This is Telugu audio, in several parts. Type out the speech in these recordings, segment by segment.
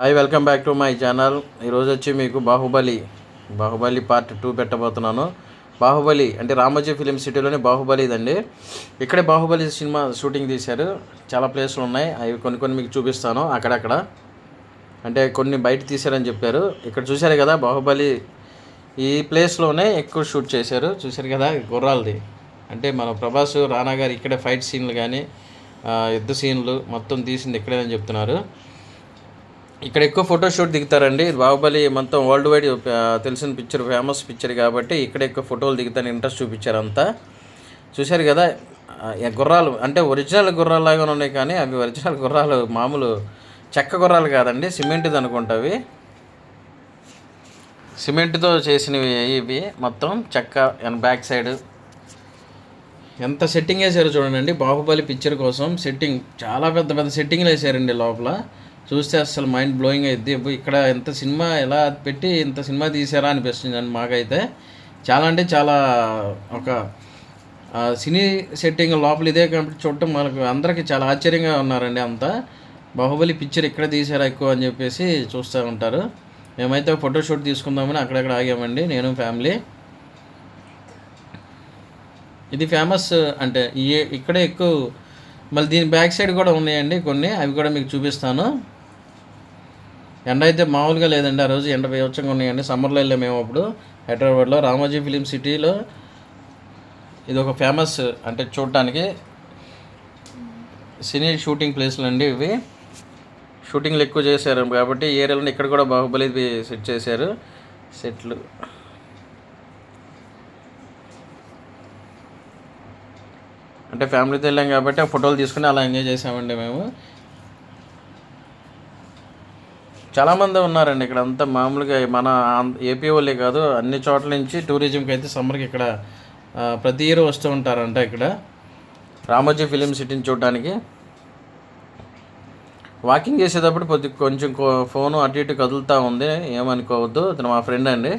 Hi welcome back to my channel. ఈరోజు వచ్చి మీకు బాహుబలి పార్ట్ 2 పెట్టబోతున్నాను. బాహుబలి అంటే రామోజీ ఫిలిం సిటీలోని బాహుబలి ఇదండి. ఇక్కడే బాహుబలి సినిమా షూటింగ్ తీశారు. చాలా ప్లేస్లు ఉన్నాయి, అవి కొన్ని మీకు చూపిస్తాను. అక్కడక్కడ అంటే కొన్ని బయట తీశారని చెప్పారు. ఇక్కడ చూశారు కదా, బాహుబలి ఈ ప్లేస్లోనే ఎక్కువ షూట్ చేశారు. చూశారు కదా, గుర్రాలది అంటే మన ప్రభాస్ రానా గారు ఇక్కడే ఫైట్ సీన్లు కానీ యుద్ధ సీన్లు మొత్తం తీసింది ఇక్కడేనని చెప్తున్నారు. ఇక్కడ ఎక్కువ ఫోటోషూట్ దిగుతారండి. బాహుబలి మొత్తం వరల్డ్ వైడ్ తెలిసిన పిక్చర్, ఫేమస్ పిక్చర్ కాబట్టి ఇక్కడ ఎక్కువ ఫోటోలు దిగుతాను ఇంట్రెస్ట్ చూపించారు అంతా. చూశారు కదా, గుర్రాలు అంటే ఒరిజినల్ గుర్రాలాగానే ఉన్నాయి, కానీ అవి ఒరిజినల్ గుర్రాలు మామూలు చెక్క గుర్రాలు కాదండి, సిమెంట్ది అనుకుంటా. అవి సిమెంట్తో చేసినవి ఇవి మొత్తం చెక్క. బ్యాక్ సైడ్ ఎంత సెట్టింగ్ వేసారో చూడండి. బాహుబలి పిక్చర్ కోసం సెట్టింగ్ చాలా పెద్ద పెద్ద సెట్టింగ్లు వేసారండి. లోపల చూస్తే అసలు మైండ్ బ్లోయింగ్ అయింది. ఇక్కడ ఎంత సినిమా ఎలా పెట్టి ఇంత సినిమా తీసారా అనిపిస్తుంది అండి మాకైతే. చాలా అంటే చాలా ఒక సినీ సెట్టింగ్ లోపల ఇదే కాబట్టి చూడటం మనకు అందరికీ చాలా ఆశ్చర్యంగా ఉన్నారండి. అంతా బాహుబలి పిక్చర్ ఇక్కడ తీసారా ఎక్కువ అని చెప్పేసి చూస్తూ ఉంటారు. మేమైతే ఫోటోషూట్ తీసుకుందామని అక్కడక్కడ ఆగామండి, నేను ఫ్యామిలీ. ఇది ఫేమస్ అంటే ఇక్కడే ఎక్కువ. మళ్ళీ దీని బ్యాక్ సైడ్ కూడా ఉన్నాయండి కొన్ని, అవి కూడా మీకు చూపిస్తాను. ఎండ అయితే మామూలుగా లేదండి, ఆ రోజు ఎండ బీభత్సంగా ఉన్నాయండి. సమ్మర్లో వెళ్ళాము మేము అప్పుడు హైదరాబాద్లో రామోజీ ఫిలిం సిటీలో. ఇది ఒక ఫేమస్ అంటే చూడటానికి సినీ షూటింగ్ ప్లేస్లు అండి ఇవి. షూటింగ్లు ఎక్కువ చేశారు కాబట్టి ఏరియాలో ఇక్కడ కూడా బాహుబలి సెట్ చేశారు. సెట్లు అంటే ఫ్యామిలీతో వెళ్ళాం కాబట్టి ఆ ఫోటోలు తీసుకుని అలా ఎంజాయ్ చేసామండి మేము. చాలామంది ఉన్నారండి ఇక్కడ అంతా. మామూలుగా మన ఏపీ వాళ్ళే కాదు, అన్ని చోట్ల నుంచి టూరిజంకి అయితే సమ్మర్కి ఇక్కడ ప్రతి ఇయర్ వస్తూ ఉంటారంట ఇక్కడ రామోజీ ఫిలిం సిటీని చూడడానికి. వాకింగ్ చేసేటప్పుడు కొంచెం ఫోను అటు ఇటు కదులుతూ ఉంది, ఏమనుకోవద్దు. అతను మా ఫ్రెండ్ అండి.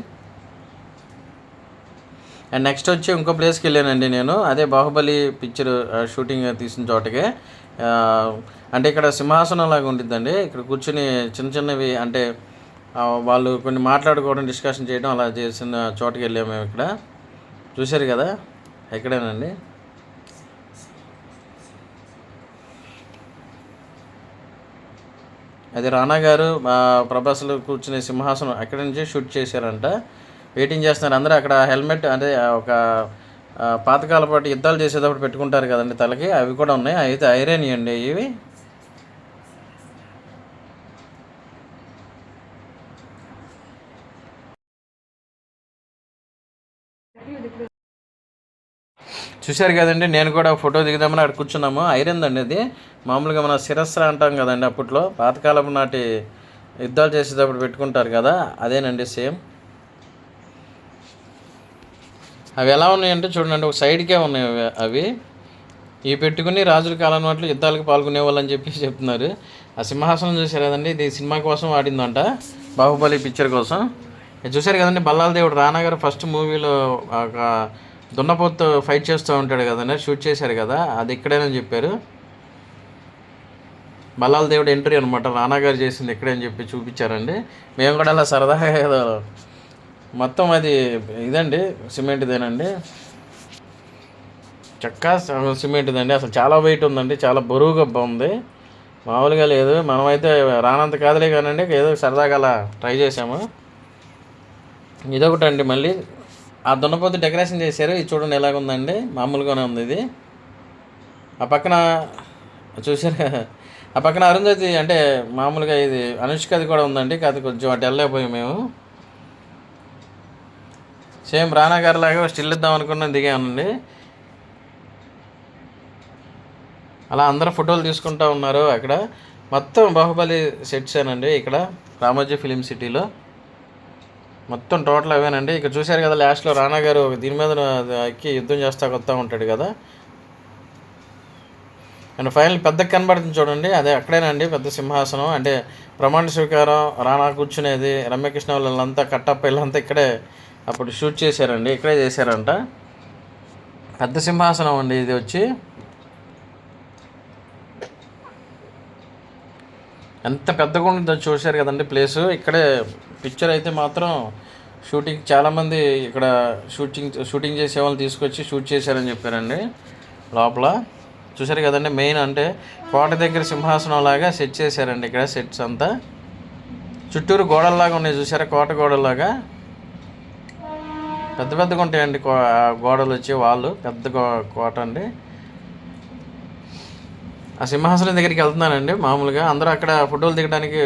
అండ్ నెక్స్ట్ వచ్చి ఇంకో ప్లేస్కి వెళ్ళానండి నేను, అదే బాహుబలి పిక్చర్ షూటింగ్ తీసిన చోటకే. అంటే ఇక్కడ సింహాసనం లాగా ఉంటుందండి. ఇక్కడ కూర్చుని చిన్న చిన్నవి అంటే వాళ్ళు కొన్ని మాట్లాడుకోవడం, డిస్కషన్ చేయడం అలా చేసిన చోటుకి వెళ్ళాము మేము. ఇక్కడ చూశారు కదా, ఎక్కడేనండి. అది రానా గారు ప్రభాస్లు కూర్చునే సింహాసనం అక్కడి నుంచి షూట్ చేశారంట. వెయిటింగ్ చేస్తున్నారు అందరూ అక్కడ. హెల్మెట్ అంటే ఒక పాతకాల పాటు యుద్ధాలు చేసేటప్పుడు పెట్టుకుంటారు కదండి తలకి, అవి కూడా ఉన్నాయి. అయితే ఐరన్ అండి ఇవి. చూశారు కదండి, నేను కూడా ఫోటో దిగుదామని అక్కడ కూర్చున్నాము. ఐరన్ అండి అది. మామూలుగా మన శిరస్సు అంటాం కదండి, అప్పట్లో పాతకాలం నాటి యుద్ధాలు చేసేటప్పుడు పెట్టుకుంటారు కదా, అదేనండి సేమ్. అవి ఎలా ఉన్నాయంటే చూడండి, ఒక సైడ్కే ఉన్నాయి అవి. ఇవి పెట్టుకుని రాజుల కాలం వాటిలో యుద్ధాలకు పాల్గొనేవాళ్ళు అని చెప్పి చెప్తున్నారు. ఆ సింహాసనం చూశారు కదండి, ఇది సినిమా కోసం వాడిందంట, బాహుబలి పిక్చర్ కోసం. చూశారు కదండి, బల్లాల దేవుడు రానా గారు ఫస్ట్ మూవీలో ఒక దున్నపోతు ఫైట్ చేస్తూ ఉంటాడు కదండి, షూట్ చేశారు కదా, అది ఇక్కడేనని చెప్పారు. బల్లాల దేవుడు ఎంట్రీ అనమాట, రానా గారు చేసింది ఇక్కడే అని చెప్పి చూపించారండి. మేము కూడా అలా సరదాగా ఏదో మొత్తం అది ఇదండి, సిమెంట్దేనండి, చెక్క సిమెంట్దండి. అసలు చాలా వెయిట్ ఉందండి, చాలా బరువుగా ఉంది, మామూలుగా లేదు. మనమైతే రానంత కాదులే కానండి, ఏదో సరదాగా అలా ట్రై చేసాము. ఇదొకటండి. మళ్ళీ ఆ దున్నపోతు డెకరేషన్ చేశారు, ఇది చూడండి ఎలాగుందండి, మామూలుగానే ఉంది ఇది. ఆ పక్కన చూసారు, ఆ పక్కన అరుంధతి అంటే మామూలుగా ఇది అనుష్కది కూడా ఉందండి, కాదు కొంచెం అటు వెళ్ళలేకపోయాం మేము. సేమ్ రానా గారి లాగా స్టిల్ ఇద్దాం అనుకున్నాం, దిగామండి. అలా అందరూ ఫోటోలు తీసుకుంటూ ఉన్నారు అక్కడ. మొత్తం బాహుబలి సెట్సేనండి ఇక్కడ రామోజీ ఫిలిం సిటీలో. మొత్తం టోటల్ అవేనండి. ఇక్కడ చూశారు కదా, లాస్ట్లో రానా గారు దీని మీద ఎక్కి యుద్ధం చేస్తా కొత్తా ఉంటాడు కదా. అండ్ ఫైనల్ పెద్ద కనబడుతుంది చూడండి, అదే అక్కడేనండి పెద్ద సింహాసనం. అంటే ప్రమాణ స్వీకారం, రానా కూర్చునేది, రమ్యకృష్ణ వాళ్ళంతా కట్టప్ప వీళ్ళంతా ఇక్కడే అప్పుడు షూట్ చేశారండి, ఇక్కడే చేశారంట. పెద్ద సింహాసనం అండి ఇది వచ్చి. ఎంత పెద్దగా ఉంటుందో చూశారు కదండి ప్లేసు. ఇక్కడే పిక్చర్ అయితే మాత్రం షూటింగ్ చాలామంది ఇక్కడ షూటింగ్ చేసే వాళ్ళు తీసుకొచ్చి షూట్ చేశారని చెప్పారండి. లోపల చూశారు కదండి, మెయిన్ అంటే కోట దగ్గర సింహాసనం లాగా సెట్ చేశారండి. ఇక్కడ సెట్స్ అంతా చుట్టూరు గోడల్లాగా ఉన్నాయి చూసారా, కోట గోడల్లాగా పెద్ద పెద్దగా ఉంటాయండి గోడలు వచ్చి వాళ్ళు పెద్ద కోట అండి. ఆ సింహాసనం దగ్గరికి వెళ్తున్నానండి. మామూలుగా అందరూ అక్కడ ఫోటోలు దిగడానికి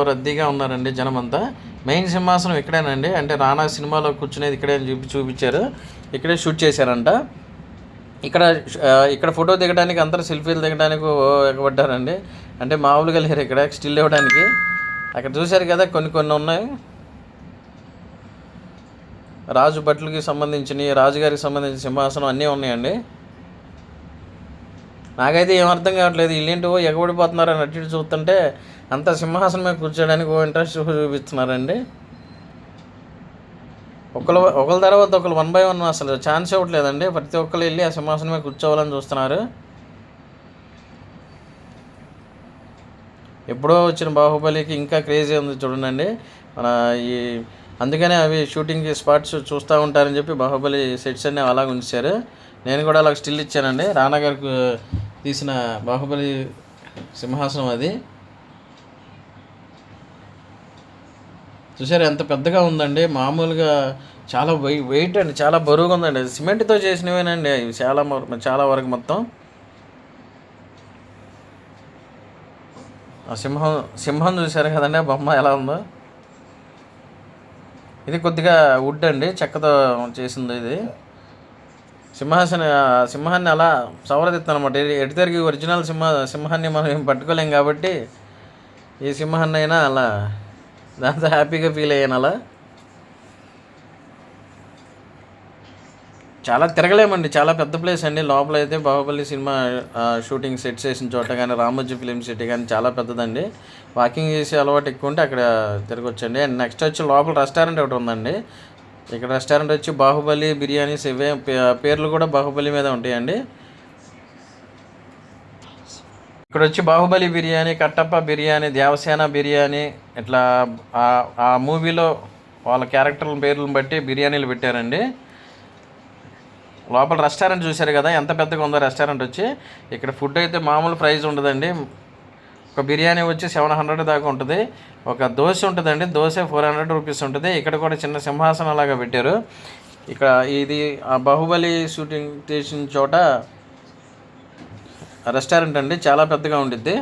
రద్దీగా ఉన్నారండి జనం అంతా. మెయిన్ సింహాసనం ఇక్కడేనండి, అంటే రానా సినిమాలో కూర్చునేది ఇక్కడే చూపించారు, ఇక్కడే షూట్ చేశారంట. ఇక్కడ ఫోటో దిగడానికి అందరూ సెల్ఫీలు దిగడానికి ఎగబడ్డారండి. అంటే మామూలుగా లేరు ఇక్కడ స్టిల్ ఇవ్వడానికి. అక్కడ చూశారు కదా కొన్ని ఉన్నాయి, రాజు భట్లకి సంబంధించినవి, రాజుగారికి సంబంధించిన సింహాసనం అన్నీ ఉన్నాయండి. నాకైతే ఏం అర్థం కావట్లేదు, వీళ్ళేంటో ఎగబడిపోతున్నారని అటు చూస్తుంటే అంత సింహాసనం మీద కూర్చోడానికి ఇంట్రెస్ట్ చూపిస్తున్నారండి. ఒకళ్ళ తర్వాత ఒకళ్ళు 1 by 1 అసలు ఛాన్స్ ఇవ్వట్లేదండి. ప్రతి ఒక్కరు వెళ్ళి ఆ సింహాసనం మీద కూర్చోవాలని చూస్తున్నారు. ఎప్పుడో వచ్చిన బాహుబలికి ఇంకా క్రేజీ ఉంది చూడండి మన ఈ. అందుకనే అవి షూటింగ్ స్పాట్స్ చూస్తూ ఉంటారని చెప్పి బాహుబలి సెట్స్ అన్నీ అలాగ ఉంచారు. నేను కూడా అలాగ స్టిల్ ఇచ్చానండి. రానా గారికి తీసిన బాహుబలి సింహాసనం అది. చూసారు ఎంత పెద్దగా ఉందండి, మామూలుగా చాలా వెయిట్ అండి, చాలా బరువుగా ఉందండి. సిమెంట్తో చేసినవేనండి ఇవి చాలా వరకు మొత్తం. ఆ సింహం చూసారు కదండి ఆ బొమ్మ ఎలా ఉందో. ఇది కొద్దిగా వుడ్ అండి, చెక్కతో చేసింది ఇది. సింహాన్ని అలా సవరదిస్తాను అనమాట. ఎటు తిరిగి ఒరిజినల్ సింహాన్ని మనం ఏం పట్టుకోలేం కాబట్టి ఈ సింహాన్ని అయినా అలా దాంతో హ్యాపీగా ఫీల్ అయ్యాను. అలా చాలా తిరగలేమండి, చాలా పెద్ద ప్లేస్ అండి. లోపల అయితే బాహుబలి సినిమా షూటింగ్ సెట్స్ వేసిన చోట కానీ రామోజీ ఫిలిం సిటీ కానీ చాలా పెద్దదండి. వాకింగ్ చేసే అలవాటు ఎక్కువ ఉంటే అక్కడ తిరగొచ్చండి. అండ్ నెక్స్ట్ వచ్చి లోపల రెస్టారెంట్ ఒకటి ఉందండి. ఇక్కడ రెస్టారెంట్ వచ్చి బాహుబలి బిర్యానీస్, ఇవే పేర్లు కూడా బాహుబలి మీద ఉంటాయండి. ఇక్కడ వచ్చి బాహుబలి బిర్యానీ, కట్టప్ప బిర్యానీ, దేవసేన బిర్యానీ, ఇట్లా ఆ మూవీలో వాళ్ళ క్యారెక్టర్ల పేర్లను బట్టి బిర్యానీలు పెట్టారండి. లోపల రెస్టారెంట్ చూశారు కదా ఎంత పెద్దగా ఉందో రెస్టారెంట్ వచ్చి. ఇక్కడ ఫుడ్ అయితే మామూలు ప్రైస్ ఉండదండి. ఒక బిర్యానీ వచ్చి 700 దాకా ఉంటుంది. ఒక దోశ ఉంటుందండి, దోశ 400 రూపీస్ ఉంటుంది. ఇక్కడ కూడా చిన్న సింహాసనం లాగా పెట్టారు. ఇక్కడ ఇది ఆ బాహుబలి షూటింగ్ చేసిన చోట రెస్టారెంట్ అండి, చాలా పెద్దగా ఉండిద్ది.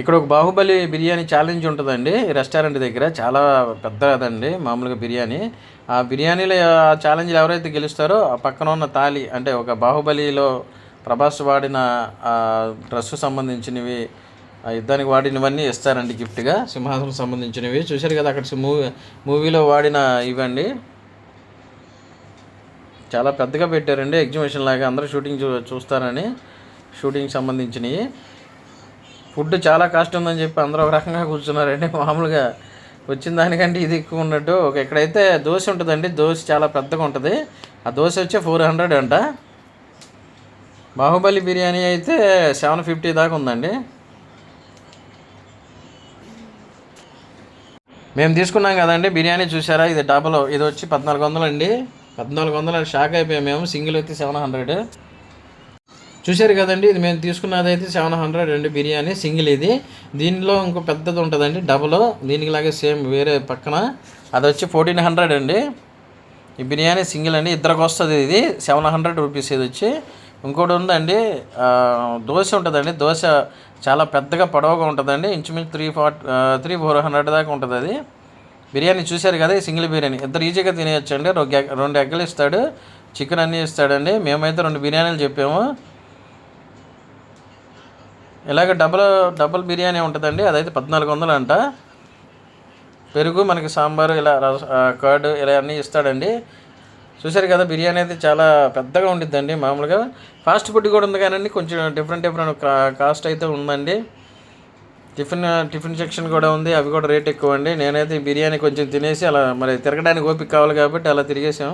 ఇక్కడ ఒక బాహుబలి బిర్యానీ ఛాలెంజ్ ఉంటుందండి ఈ రెస్టారెంట్ దగ్గర, చాలా పెద్దదండి మామూలుగా బిర్యానీ. ఆ బిర్యానీలో ఆ ఛాలెంజ్లు ఎవరైతే గెలుస్తారో ఆ పక్కన ఉన్న తాళి, అంటే ఒక బాహుబలిలో ప్రభాస్ వాడిన డ్రెస్సు సంబంధించినవి, యుద్ధానికి వాడినవన్నీ ఇస్తారండి గిఫ్ట్గా, సింహాసనం సంబంధించినవి. చూశారు కదా అక్కడ మూవీలో వాడిన ఇవండి, చాలా పెద్దగా పెట్టారండి ఎగ్జిబిషన్ లాగా. అందరూ షూటింగ్ చూస్తారని షూటింగ్ సంబంధించినవి. ఫుడ్ చాలా కాస్ట్ ఉందని చెప్పి అందరూ ఒక రకంగా కూర్చున్నారండి. మామూలుగా వచ్చిన దానికంటే ఇది ఎక్కువ ఉన్నట్టు. ఎక్కడైతే దోశ ఉంటుందండి, దోశ చాలా పెద్దగా ఉంటుంది. ఆ దోశ వచ్చి 400 అంట. బాహుబలి బిర్యానీ అయితే 750 దాకా ఉందండి. మేము తీసుకున్నాం కదండి బిర్యానీ, చూసారా ఇది డబల్, ఇది వచ్చి 1400 అండి. 1400 షాక్ అయిపోయాం మేము. సింగిల్ అయితే 700 చూశారు కదండి. ఇది మేము తీసుకున్నది అయితే 700 అండి బిర్యానీ సింగిల్. ఇది దీనిలో ఇంకో పెద్దది ఉంటుందండి డబుల్, దీనికి లాగే సేమ్ వేరే పక్కన, అది వచ్చి 1400 అండి. ఈ బిర్యానీ సింగిల్ అండి, ఇద్దరికి వస్తుంది. ఇది 700 రూపీస్. ఇది వచ్చి ఇంకోటి ఉందండి, దోశ ఉంటుందండి. దోశ చాలా పెద్దగా పొడవుగా ఉంటుందండి, ఇంచుమించు 300-400 దాకా ఉంటుంది. అది బిర్యానీ చూశారు కదా, సింగిల్ బిర్యానీ ఇద్దరు ఈజీగా తినేయచ్చండి. 2 ఎగ్గలు ఇస్తాడు, చికెన్ అన్నీ ఇస్తాడండి. మేమైతే 2 బిర్యానీలు చెప్పాము. ఇలాగ డబుల్ బిర్యానీ ఉంటుందండి, అదైతే 1400 అంట. పెరుగు, మనకి సాంబారు, ఇలా కర్డ్ ఇలా అన్నీ ఇస్తాడండి. చూశారు కదా బిర్యానీ అయితే చాలా పెద్దగా ఉండిద్దండి. మామూలుగా ఫాస్ట్ ఫుడ్ కూడా ఉంది కానీ కొంచెం డిఫరెంట్ కాస్ట్ అయితే ఉందండి. టిఫిన్ సెక్షన్ కూడా ఉంది, అవి కూడా రేట్ ఎక్కువ అండి. నేనైతే బిర్యానీ కొంచెం తినేసి అలా, మరి తిరగడానికి ఓపిక కావాలి కాబట్టి అలా తిరిగేసాం.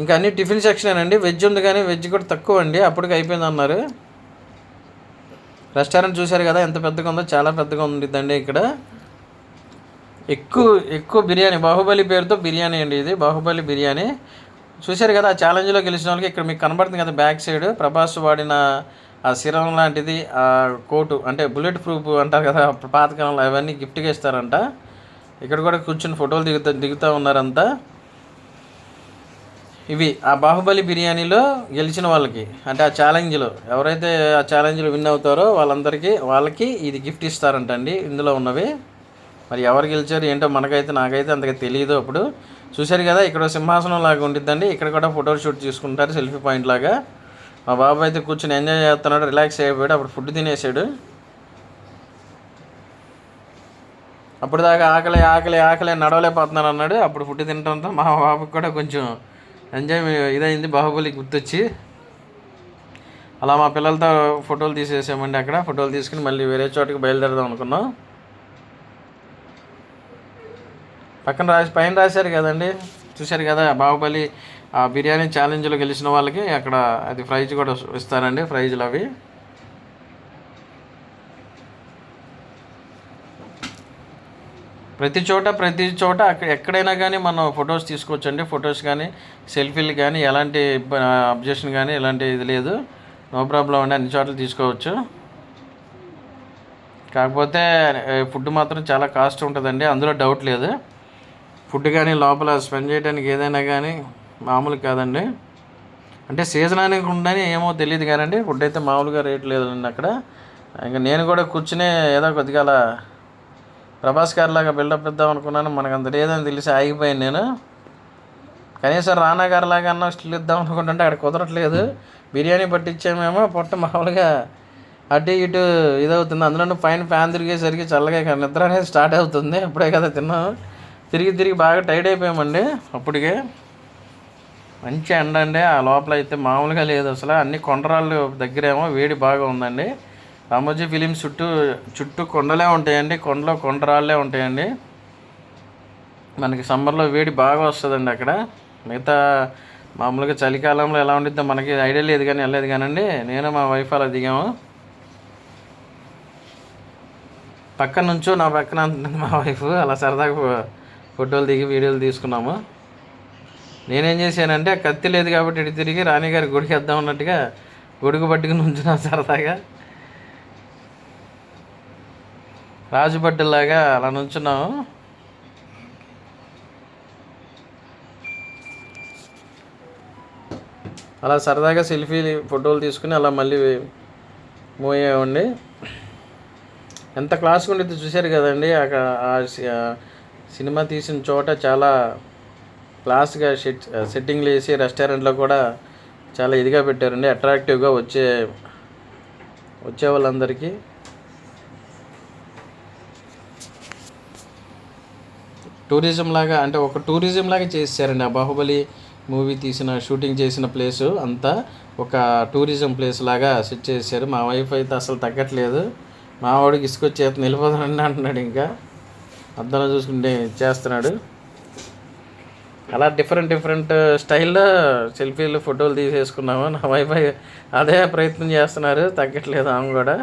ఇంకా అన్ని టిఫిన్ సెక్షన్ అండి. వెజ్ ఉంది కానీ వెజ్ కూడా తక్కువ అండి, అప్పటికి అయిపోయింది అన్నారు. రెస్టారెంట్ చూశారు కదా ఎంత పెద్దగా ఉందో, చాలా పెద్దగా ఉండిద్దండి. ఇక్కడ ఎక్కువ ఎక్కువ బిర్యానీ, బాహుబలి పేరుతో బిర్యానీ అండి ఇది, బాహుబలి బిర్యానీ. చూశారు కదా ఆ ఛాలెంజ్లో గెలిచిన వాళ్ళకి ఇక్కడ మీకు కనబడుతుంది కదా బ్యాక్ సైడ్ ప్రభాస్ వాడిన ఆ సిరం లాంటిది, ఆ కోటు అంటే బుల్లెట్ ప్రూఫ్ అంటారు కదా పాతకాలంలో, అవన్నీ గిఫ్ట్గా ఇస్తారంట. ఇక్కడ కూడా కూర్చుని ఫోటోలు దిగుతూ ఉన్నారంతా. ఇవి ఆ బాహుబలి బిర్యానీలో గెలిచిన వాళ్ళకి, అంటే ఆ ఛాలెంజ్లో ఎవరైతే ఆ ఛాలెంజ్లో విన్ అవుతారో వాళ్ళకి ఇది గిఫ్ట్ ఇస్తారంటండి ఇందులో ఉన్నవి. మరి ఎవరు గెలిచారు ఏంటో నాకైతే అంతగా తెలియదు. అప్పుడు చూశారు కదా ఇక్కడ సింహాసనం లాగా ఉండిద్దండి, ఇక్కడ కూడా ఫోటో షూట్ తీసుకుంటారు సెల్ఫీ పాయింట్ లాగా. మా బాబు అయితే కూర్చొని ఎంజాయ్ చేస్తున్నాడు, రిలాక్స్ అయిపోయాడు. అప్పుడు ఫుడ్ తినేసాడు. అప్పుడు దాకా ఆకలి ఆకలి ఆకలి నడవలేకపోతున్నాను అన్నాడు. అప్పుడు ఫుడ్ తినడంతో మా బాబుకి కూడా కొంచెం ఎంజాయ్ ఇదైంది, బాహుబలి గుర్తొచ్చి. అలా మా పిల్లలతో ఫోటోలు తీసేసామండి. అక్కడ ఫోటోలు తీసుకుని మళ్ళీ వేరే చోటుకి బయలుదేరదాం అనుకున్నాం. పైన రాశారు కదండి, చూశారు కదా బాహుబలి ఆ బిర్యానీ ఛాలెంజ్లో గెలిచిన వాళ్ళకి అక్కడ అది ప్రైజ్ కూడా ఇస్తారండి, ప్రైజులు అవి. ప్రతి చోట అక్కడ ఎక్కడైనా కానీ మనం ఫొటోస్ తీసుకోవచ్చండి. ఫొటోస్ కానీ సెల్ఫీలు కానీ ఎలాంటి అబ్జెక్షన్ కానీ ఎలాంటి ఇది లేదు, నో ప్రాబ్లం అండి, అన్ని చోట్ల తీసుకోవచ్చు. కాకపోతే ఫుడ్ మాత్రం చాలా కాస్ట్ ఉంటుందండి, అందులో డౌట్ లేదు. ఫుడ్ కానీ లోపల స్పెండ్ చేయడానికి ఏదైనా కానీ మామూలు కాదండి. అంటే సీజన్ అనేది ఉండని ఏమో తెలియదు కానండి, ఫుడ్ అయితే మామూలుగా రేట్ లేదండి అక్కడ. ఇంకా నేను కూడా కూర్చునే ఏదో కొద్దిగా అలా ప్రభాస్ గారి లాగా బిల్డప్ ఇద్దాం అనుకున్నాను, మనకు అంత లేదని తెలిసి ఆగిపోయాను నేను. కనీసం రానా గారి లాగా అన్న స్టిల్ ఇద్దాం అనుకుంటుంటే అక్కడ కుదరట్లేదు. బిర్యానీ పట్టించామేమో పొట్ట మామూలుగా అటు ఇటు ఇదవుతుంది, అందులో పైన ఫ్యాన్ తిరిగేసరికి చల్లగా నిద్ర అనేది స్టార్ట్ అవుతుంది. అప్పుడే కదా తిన్నాం, తిరిగి బాగా టైర్డ్ అయిపోయామండి. అప్పటికే మంచి ఎండ అండి, ఆ లోపల అయితే మామూలుగా లేదు అసలు. అన్ని కొండరాళ్ళు దగ్గరేమో వేడి బాగా ఉందండి. రామోజీ ఫిలిమ్స్ చుట్టూ కొండలే ఉంటాయండి, కొండరాళ్ళే ఉంటాయండి. మనకి సమ్మర్లో వేడి బాగా వస్తుందండి అక్కడ. మిగతా మామూలుగా చలికాలంలో ఎలా ఉండిద్దో మనకి ఐడియా లేదు కానీ వెళ్ళలేదు కానండి. నేను మా వైఫ్ అలా దిగాము. పక్కన నుంచో నా పక్కన అంటుంది మా వైఫ్, అలా సరదాగా ఫోటోలు దిగి వీడియోలు తీసుకున్నాము. నేనేం చేశానంటే కత్తి లేదు కాబట్టి ఇటు తిరిగి రాణిగారి గుడికి వేద్దాం అన్నట్టుగా గొడుగు పట్టుకుని ఉంచున్నా సరదాగా, రాజుబడ్డలాగా అలా నుంచున్నాము. అలా సరదాగా సెల్ఫీ ఫోటోలు తీసుకుని అలా మళ్ళీ మూవ్ అయ్యామండి. ఎంత క్లాస్గా ఉండేది చూశారు కదండి. అక్కడ సినిమా తీసిన చోట చాలా క్లాస్గా సెట్టింగ్లు వేసి రెస్టారెంట్లో కూడా చాలా ఇదిగా పెట్టారండి, అట్రాక్టివ్గా వచ్చే వాళ్ళందరికీ. టూరిజం లాగా అంటే ఒక టూరిజం లాగా చేశారండి. ఆ బాహుబలి మూవీ షూటింగ్ చేసిన ప్లేసు అంతా ఒక టూరిజం ప్లేస్ లాగా సెట్ చేశారు. మా వైఫ్ అయితే అసలు తగ్గట్లేదు, మా వాడికి ఇసుకొచ్చేత నిలిపోతానండి అంటున్నాడు. ఇంకా అద్దంలో చూసుకుంటే చేస్తున్నాడు. అలా డిఫరెంట్ స్టైల్లో సెల్ఫీలు ఫోటోలు తీసేసుకున్నాము. నా వైఫ్ అదే ప్రయత్నం చేస్తున్నారు, తగ్గట్లేదు ఆమె కూడా.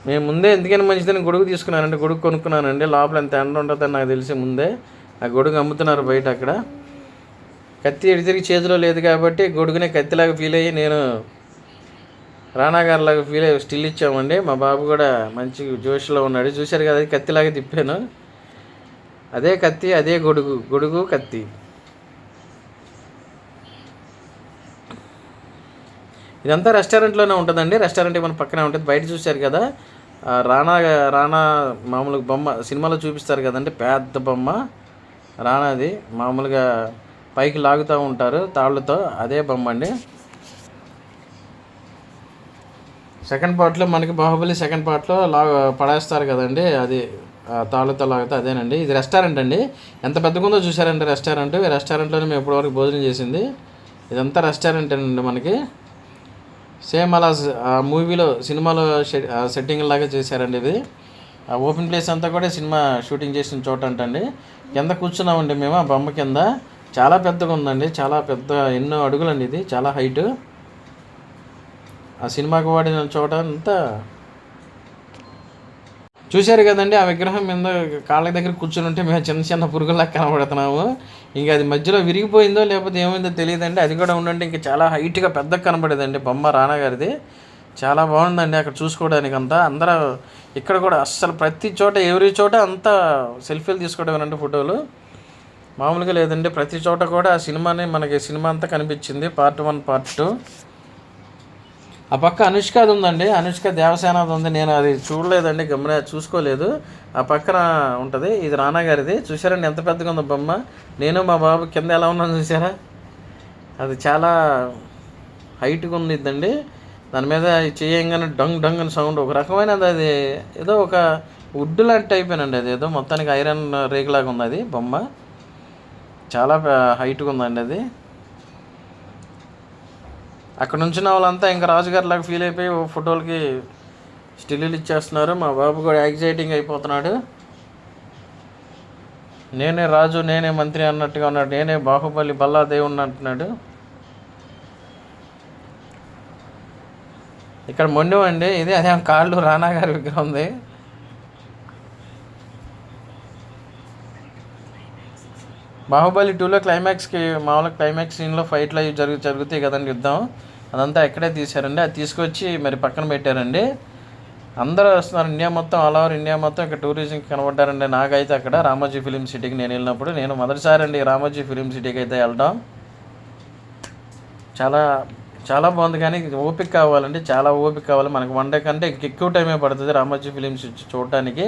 మేము ముందే ఎందుకైనా మంచిదని గొడుగు తీసుకున్నానండి, గొడుగు కొనుక్కున్నానండి. లోపల ఎంత ఎండ ఉంటుందని నాకు తెలిసి ముందే ఆ గొడుగు అమ్ముతున్నారు బయట. అక్కడ కత్తి ఎడితిరిగి చేతిలో లేదు కాబట్టి గొడుగునే కత్తిలాగా ఫీల్ అయ్యి నేను రానా గారిలాగా ఫీల్ అయ్యి స్టిల్ ఇచ్చామండి. మా బాబు కూడా మంచి జోష్లో ఉన్నాడు. చూశారు కదా, కత్తిలాగా తిప్పాను, అదే కత్తి అదే గొడుగు కత్తి. ఇదంతా రెస్టారెంట్లోనే ఉంటుందండి, రెస్టారెంట్ మన పక్కనే ఉంటుంది. బయట చూశారు కదా రానా మామూలుగా బొమ్మ సినిమాలో చూపిస్తారు కదండి, పెద్ద బొమ్మ రానాది మామూలుగా పైకి లాగుతూ ఉంటారు తాళ్ళతో, అదే బొమ్మ అండి. సెకండ్ పార్ట్లో మనకి బాహుబలి సెకండ్ పార్ట్లో పడేస్తారు కదండి, అది తాళ్ళతో లాగితే అదేనండి. ఇది రెస్టారెంట్ అండి, ఎంత పెద్దగా ఉందో చూసారండి రెస్టారెంట్లోనే మేము ఇప్పటివరకు భోజనం చేసింది. ఇదంతా రెస్టారెంట్ అండి మనకి. సేమ్ అలా మూవీలో సినిమాలో సెట్టింగ్ లాగా చేశారండి. ఇది ఓపెన్ ప్లేస్ అంతా కూడా సినిమా షూటింగ్ చేసిన చోట అంటండి. కింద కూర్చున్నామండి మేము ఆ బొమ్మ కింద. చాలా పెద్దగా ఉందండి, చాలా పెద్ద, ఎన్నో అడుగులండి, ఇది చాలా హైట్. ఆ సినిమాకి వాడిన చోట అంతా చూశారు కదండి. ఆ విగ్రహం మీద కాళ్ళ దగ్గర కూర్చొని ఉంటే మేము చిన్న చిన్న పురుగులా కనబడుతున్నాము. ఇంకా అది మధ్యలో విరిగిపోయిందో లేకపోతే ఏమైందో తెలియదండి. అది కూడా ఉండండి ఇంకా చాలా హైట్గా పెద్దగా కనబడేదండి బొమ్మ రానా గారిది. చాలా బాగుందండి అక్కడ చూసుకోవడానికి అంతా. అందరూ ఇక్కడ కూడా అస్సలు ప్రతి చోట ఎవరి చోట అంతా సెల్ఫీలు తీసుకోవడం ఫోటోలు మామూలుగా లేదండి. ప్రతి చోట కూడా ఆ సినిమాని మనకి సినిమా అంతా కనిపించింది. Part 1 part 2. ఆ పక్క అనుష్కది ఉందండి, అనుష్క దేవసేనది ఉంది. నేను అది చూడలేదండి, చూసుకోలేదు. ఆ పక్కన ఉంటుంది, ఇది రానా గారిది. చూసారండి ఎంత పెద్దగా ఉందో బొమ్మ. నేను మా బాబు కింద ఎలా ఉన్నాను చూసారా. అది చాలా హైట్గా ఉండిద్దండి. దాని మీద చేయంగానే డంగ్ డంగ్ అని సౌండ్, ఒక రకమైనది. అది ఏదో ఒక వుడ్ లాంటి అయిపోయినండి. అది ఏదో మొత్తానికి ఐరన్ రేకులాగా ఉంది అది బొమ్మ. చాలా హైట్గా ఉందండి అది. అక్కడ నుంచిన వాళ్ళంతా ఇంకా రాజుగారి లాగా ఫీల్ అయిపోయి ఫోటోలకి స్టిల్లు ఇచ్చేస్తున్నారు. మా బాబు కూడా ఎగ్జైటింగ్ అయిపోతున్నాడు. నేనే రాజు, నేనే మంత్రి అన్నట్టుగా ఉన్నాడు. నేనే బాహుబలి బల్లా దేవుణ్ణి అంటున్నాడు. ఇక్కడ మొండి అండి ఇది, అదే కాళ్ళు రానా గారి విగ్రహం ఉంది. బాహుబలి 2లో క్లైమాక్స్కి మామూలుగా క్లైమాక్స్ సీన్లో ఫైట్లు అవి జరుగుతాయి కదండి, యుద్ధం. అదంతా ఎక్కడే తీశారండి. అది తీసుకొచ్చి మరి పక్కన పెట్టారండి. అందరూ వస్తున్నారు, ఇండియా మొత్తం, ఆల్ ఓవర్ ఇండియా మొత్తం ఇక్కడ టూరిజంకి కనబడ్డారండి. నాకైతే అక్కడ రామోజీ ఫిలిం సిటీకి నేను వెళ్ళినప్పుడు, నేను మొదటిసారి అండి రామోజీ ఫిలిం సిటీకి అయితే వెళ్ళడం. చాలా చాలా బాగుంది. కానీ ఓపిక కావాలండి, చాలా ఓపిక కావాలి మనకు. 1 డే కంటే ఎక్కువ టైమే పడుతుంది రామోజీ ఫిలిం సిటీ చూడటానికి.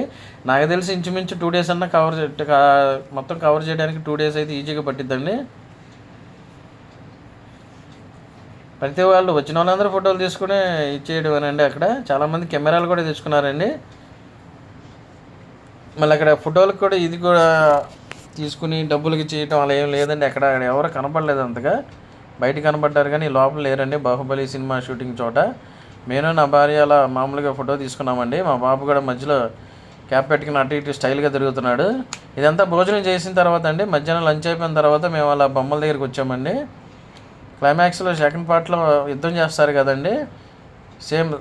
నాకు తెలిసి ఇంచుమించు 2 days అన్నా మొత్తం కవర్ చేయడానికి 2 days అయితే ఈజీగా పట్టిద్దండి. ప్రతి వాళ్ళు వచ్చిన వాళ్ళందరూ ఫోటోలు తీసుకుని ఇచ్చేయడమేనండి. అక్కడ చాలామంది కెమెరాలు కూడా తెచ్చుకున్నారండి. మళ్ళీ అక్కడ ఫోటోలకు కూడా ఇది కూడా తీసుకుని డబ్బులకి చేయటం అలా ఏం లేదండి. అక్కడ ఎవరు కనపడలేదు అంతగా. బయట కనబడ్డారు కానీ లోపల లేరండి. బాహుబలి సినిమా షూటింగ్ చోట నేను నా భార్య అలా మామూలుగా ఫోటో తీసుకున్నామండి. మా బాబు కూడా మధ్యలో క్యాప్ పెట్టుకుని అటు ఇటు స్టైల్గా తిరుగుతున్నాడు. ఇదంతా భోజనం చేసిన తర్వాత అండి, మధ్యాహ్నం లంచ్ అయిపోయిన తర్వాత మేము అలా బొమ్మల దగ్గరికి వచ్చామండి. క్లైమాక్స్లో సెకండ్ పార్ట్లో యుద్ధం చేస్తారు కదండి, సేమ్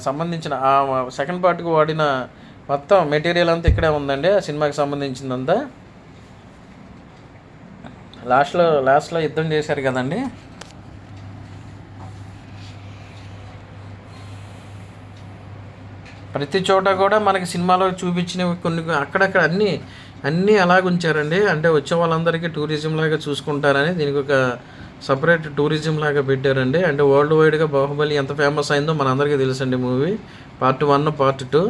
సంబంధించిన ఆ సెకండ్ పార్ట్కి వాడిన మొత్తం మెటీరియల్ అంతా ఇక్కడే ఉందండి. ఆ సినిమాకి సంబంధించిందంతా లాస్ట్లో యుద్ధం చేశారు కదండి. ప్రతి చోట కూడా మనకి సినిమాలో చూపించినవి కొన్ని అక్కడక్కడ అన్నీ అలాగ ఉంచారండి. అంటే వచ్చే వాళ్ళందరికీ టూరిజం లాగా చూసుకుంటారని దీనికి ఒక సపరేట్ టూరిజం లాగా పెట్టారండి. అంటే వరల్డ్ వైడ్గా బాహుబలి ఎంత ఫేమస్ అయిందో మనందరికీ తెలుసండి. మూవీ పార్ట్ 1 పార్ట్ 2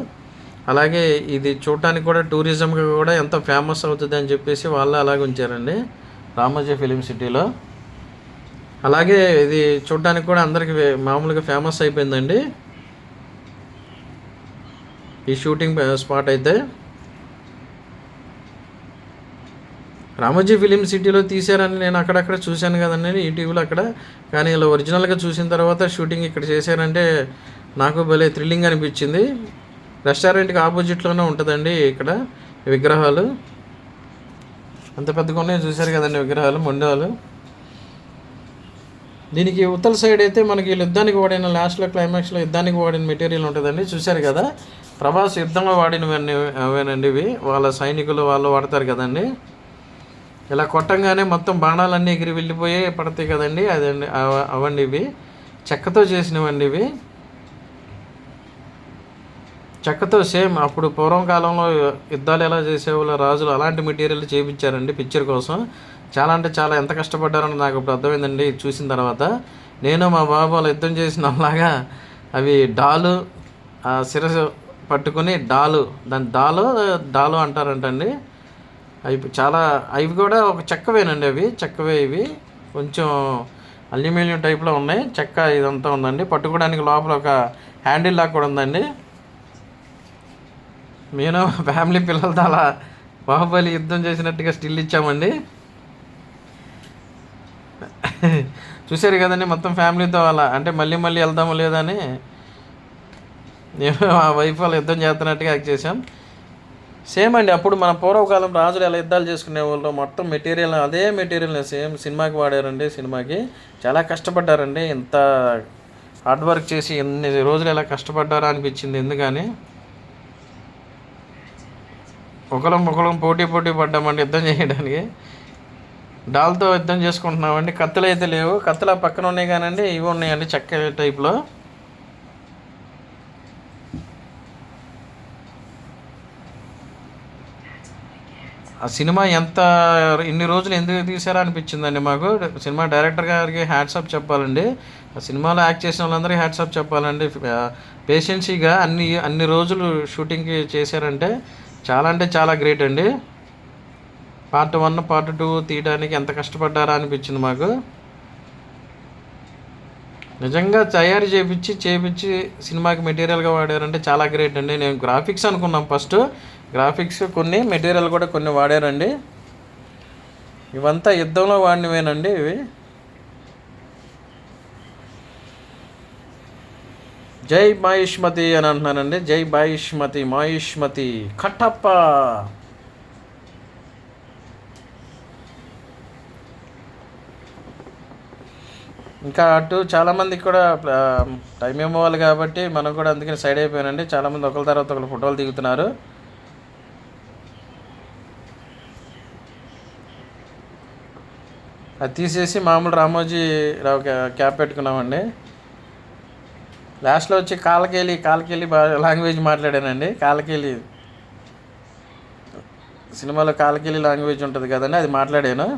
అలాగే ఇది చూడటానికి కూడా టూరిజంగా కూడా ఎంత ఫేమస్ అవుతుంది అని చెప్పేసి వాళ్ళు అలాగే ఉంచారండి రామోజీ ఫిలిం సిటీలో. అలాగే ఇది చూడటానికి కూడా అందరికీ మామూలుగా ఫేమస్ అయిపోయిందండి ఈ షూటింగ్ స్పాట్ అయితే. రామోజీ ఫిలిం సిటీలో తీశారని నేను అక్కడక్కడ చూశాను కదండి యూట్యూబ్లో అక్కడ. కానీ ఇలా ఒరిజినల్గా చూసిన తర్వాత షూటింగ్ ఇక్కడ చేశారంటే నాకు భలే థ్రిల్లింగ్ అనిపించింది. రెస్టారెంట్కి ఆపోజిట్లోనే ఉంటుందండి ఇక్కడ విగ్రహాలు. అంత పెద్దగా ఉన్నాయి చూశారు కదండి విగ్రహాలు, మొండాలు. దీనికి ఉత్తర సైడ్ అయితే మనకి యుద్ధానికి వాడిన లాస్ట్లో క్లైమాక్స్లో యుద్ధానికి వాడిన మెటీరియల్ ఉంటుందండి. చూశారు కదా, ప్రభాస్ యుద్ధంలో వాడినవన్నీ అవేనండి ఇవి. వాళ్ళ సైనికులు వాళ్ళు వాడతారు కదండి. ఇలా కొట్టంగానే మొత్తం బాణాలన్నీ ఎగిరి వెళ్ళిపోయి పడతాయి కదండి, అదండి అవండి ఇవి. చెక్కతో చేసినవండి ఇవి. చెక్కతో సేమ్ అప్పుడు పూర్వం కాలంలో యుద్ధాలు ఎలా చేసేవాళ్ళు రాజులు అలాంటి మెటీరియల్ చేయించారండి పిక్చర్ కోసం. చాలా అంటే చాలా ఎంత కష్టపడ్డారని నాకు ఇప్పుడు అర్థమైందండి చూసిన తర్వాత. నేను మా బాబు అలా యుద్ధం చేసిన అలాగా అవి డాలు శిరస్సు పట్టుకుని దాని డాలు అంటారంటండి. అవి చాలా అవి కూడా ఒక చెక్కవేనండి, అవి చెక్కవే. ఇవి కొంచెం అల్యూమినియం టైప్లో ఉన్నాయి. చెక్క ఇదంతా ఉందండి. పట్టుకోవడానికి లోపల ఒక హ్యాండిల్ లాగా కూడా ఉందండి. నేను ఫ్యామిలీ పిల్లలతో అలా బాహుబలి యుద్ధం చేసినట్టుగా స్టిల్ ఇచ్చామండి. చూశారు కదండి మొత్తం ఫ్యామిలీతో అలా. అంటే మళ్ళీ వెళ్దామో లేదని నేను ఆ వైఫ్ వాళ్ళు యుద్ధం చేస్తున్నట్టుగా యాక్ట్ చేసాం. సేమ్ అండి. అప్పుడు మన పూర్వకాలం రాజులు ఎలా యుద్ధాలు చేసుకునే వాళ్ళు మొత్తం మెటీరియల్ అదే మెటీరియల్ సేమ్ సినిమాకి వాడారండి. సినిమాకి చాలా కష్టపడ్డారండి. ఇంత హార్డ్ వర్క్ చేసి ఎన్ని రోజులు ఎలా కష్టపడ్డారా అనిపించింది. ఎందుకని ఒకళ్ళం పోటీ పడ్డామండి యుద్ధం చేయడానికి. డాల్తో యుద్ధం చేసుకుంటున్నామండి. కత్తులు అయితే లేవు, కత్తులు పక్కన ఉన్నాయి కానండి ఇవి ఉన్నాయండి చెక్క టైప్లో. ఆ సినిమా ఇన్ని రోజులు ఎందుకు తీసారా అనిపించిందండి మాకు. సినిమా డైరెక్టర్ గారికి హ్యాట్సాప్ చెప్పాలండి. ఆ సినిమాలో యాక్ట్ చేసిన వాళ్ళందరికీ హ్యాట్సాప్ చెప్పాలండి. పేషెన్సీగా అన్ని రోజులు షూటింగ్కి చేశారంటే చాలా గ్రేట్ అండి. పార్ట్ 1 పార్ట్ 2 తీయడానికి ఎంత కష్టపడ్డారా అనిపించింది మాకు. నిజంగా తయారు చేపించి సినిమాకి మెటీరియల్గా వాడారంటే చాలా గ్రేట్ అండి. నేను గ్రాఫిక్స్ అనుకున్నాం ఫస్ట్, గ్రాఫిక్స్ కొన్ని మెటీరియల్ కూడా కొన్ని వాడారండి. ఇవంతా యుద్ధంలో వాడినవేనండి ఇవి. జై మాయుష్మతి అని అంటున్నానండి. జై మాయుష్మతి కట్టప్ప. ఇంకా అటు చాలామందికి కూడా టైం ఇవ్వాలి కాబట్టి మనం కూడా అందుకని సైడ్ అయిపోయానండి. చాలామంది ఒకరి తర్వాత ఒకరు ఫోటోలు దిగుతున్నారు. అది తీసేసి మామూలు రామోజీ రావు క్యాప్ పెట్టుకున్నామండి. లాస్ట్లో వచ్చి కాలకేలి లాంగ్వేజ్ మాట్లాడానండి. కాలకేలి సినిమాలో కాలకేలి లాంగ్వేజ్ ఉంటుంది కదండి, అది మాట్లాడాను.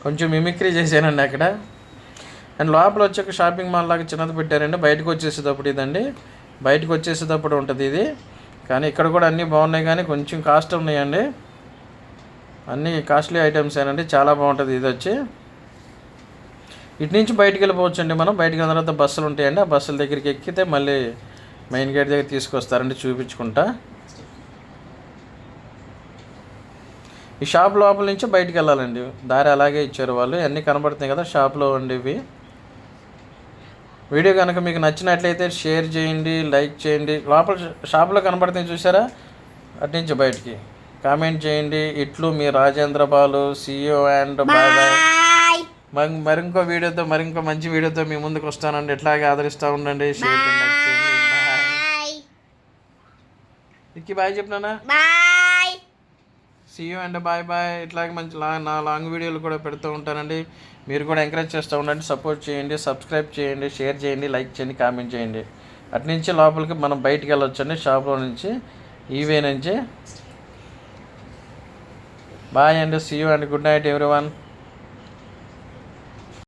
కొంచెం మిమిక్రీ చేశానండి అక్కడ. అండ్ లోపల వచ్చి ఒక షాపింగ్ మాల్ లాగా చిన్నది పెట్టారండి. బయటకు వచ్చేసేటప్పుడు ఉంటుంది ఇది. కానీ ఇక్కడ కూడా అన్నీ బాగున్నాయి కానీ కొంచెం కాస్ట్ ఉన్నాయండి. అన్నీ కాస్ట్లీ ఐటమ్స్ ఏనండి. చాలా బాగుంటుంది ఇది వచ్చి. ఇటు నుంచి బయటికి వెళ్ళిపోవచ్చు అండి. మనం బయటికి వెళ్ళిన తర్వాత బస్సులు ఉంటాయండి. ఆ బస్సుల దగ్గరికి ఎక్కితే మళ్ళీ మెయిన్ గేట్ దగ్గర తీసుకొస్తారండి చూపించుకుంటా. ఈ షాప్ లోపల నుంచి బయటికి వెళ్ళాలండి. దారి అలాగే ఇచ్చారు వాళ్ళు. అన్నీ కనబడుతున్నాయి కదా షాప్లో అండి ఇవి. వీడియో కనుక మీకు నచ్చినట్లయితే షేర్ చేయండి, లైక్ చేయండి. లోపల షాప్లో కనబడుతుంది చూసారా, అటు నుంచి బయటికి కామెంట్ చేయండి. ఇట్లు మీ Rajendra Balu. See you and bye. మరింకో మంచి వీడియోతో మీ ముందుకు వస్తానండి. ఇట్లాగే ఆదరిస్తూ ఉండండి. షేర్ చేయండి. బాయ్ చెప్పినానా. See you and bye. ఇట్లాగే మంచి నా లాంగ్ వీడియోలు కూడా పెడుతూ ఉంటానండి. మీరు కూడా ఎంకరేజ్ చేస్తూ ఉండండి. సపోర్ట్ చేయండి, సబ్స్క్రైబ్ చేయండి, షేర్ చేయండి, లైక్ చేయండి, కామెంట్ చేయండి. అటు నుంచి లోపలికి మనం బయటికి వెళ్ళొచ్చండి షాప్లో నుంచి, ఈవే నుంచి. Bye and see you and good night everyone.